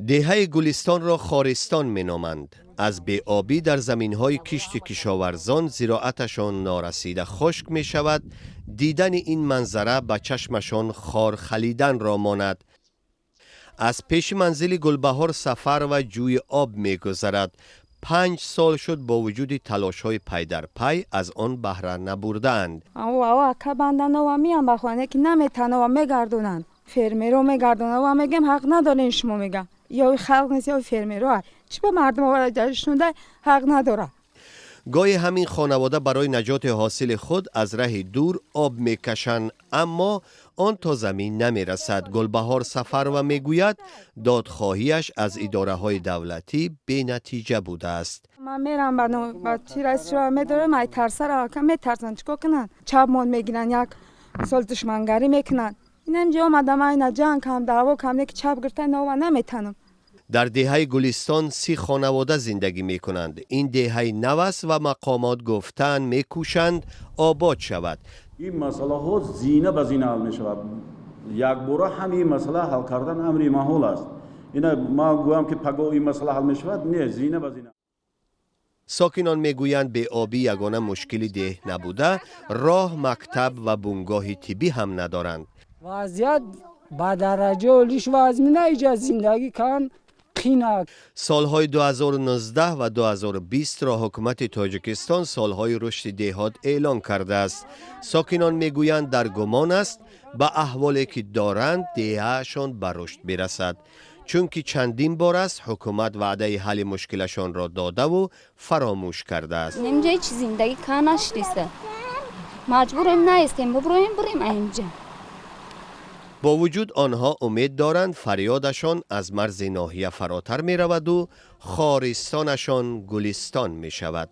دهه گلستان را خارستان می نامند. از بی‌آبی در زمین‌های کشت کشاورزان زراعتشان نارسیده خشک می شود. دیدن این منظره به چشمشان خار خلیدن را ماند. از پیش منزل گلبهار سفر و جوی آب می گذرد. 5 سال شد با وجود تلاش‌های پی در پی از آن بهره نبردند. که بندن و میان به خانه که نمیتونه و میگردونن. فرمرو میگردونن و میگم حق ندارین شما میگم. یا خلق نیست یا فرمرو. چی به مردم آوردشونده حق نداره. گاهی همین خانواده برای نجات حاصل خود از راه دور آب میکشند، اما آن تا زمین نمیرسد. گلبهار سفر و میگوید دادخواهیش از اداره های دولتی بی نتیجه بوده است. من میرم با چی رئیس شورا میدارم ای ترسر که میترسن چیکار کنن؟ چابمون میگیرن یک سال دشمنگری میکنن. اینم جا آمدم اینا جنگ هم دعوا کم که چاب گرفتن و نمیتونم. در دهه گلستان 30 خانواده زندگی می کنند. این دهه نو است و مقامات گفتن می کوشند آباد شود. این مسئله ها زینه به زینه حل می شود. یک بار همین مسئله حل کردن امری محال است. اینا ما گویم که پگاه این مسئله حل می شود، نه، زینه به زینه. ساکنان میگویند بی‌آبی یگانه مشکل ده نبوده، راه، مکتب و بنگاه طبی هم ندارند. وضعیت با درجه اولیش وضعی ایجاد زندگی کن قینه. سالهای 2019 و 2020 را حکومت تاجیکستان سالهای رشد دهات اعلان کرده است. ساکنان میگویند در گمان است به احوالی که دارند دههشان به رشد برسد، چون که چندین بار است حکومت وعده حل مشکلشان را داده و فراموش کرده است. اینجا هیچ زندگی کنش نیست. مجبوریم نیستیم بریم اینجا. با وجود آنها امید دارند فریادشان از مرز ناحیه فراتر می رود و خارستانشان گلستان می شود.